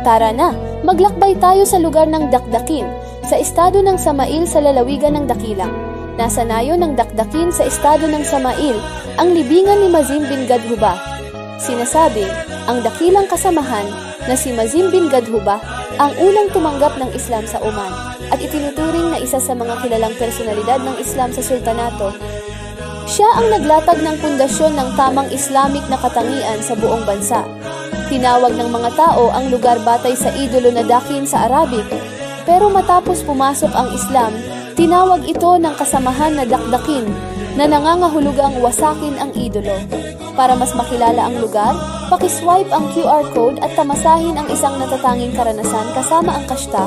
Tara na, maglakbay tayo sa lugar ng Dakdakin, sa estado ng Samail sa lalawigan ng Dakilang. Nasa nayo ng Dakdakin sa estado ng Samail, ang libingan ni Mazin bin Gadhubah. Sinasabing, ang dakilang kasamahan na si Mazin bin Gadhubah ang unang tumanggap ng Islam sa Oman at itinuturing na isa sa mga kilalang personalidad ng Islam sa sultanato. Siya ang naglatag ng pundasyon ng tamang Islamic na katangian sa buong bansa. Tinawag ng mga tao ang lugar batay sa idolo na Dakin sa Arabic, pero matapos pumasok ang Islam, tinawag ito ng kasamahan na Dakdakin na nangangahulugang wasakin ang idolo. Para mas makilala ang lugar, pakiswipe ang QR code at tamasahin ang isang natatanging karanasan kasama ang kashta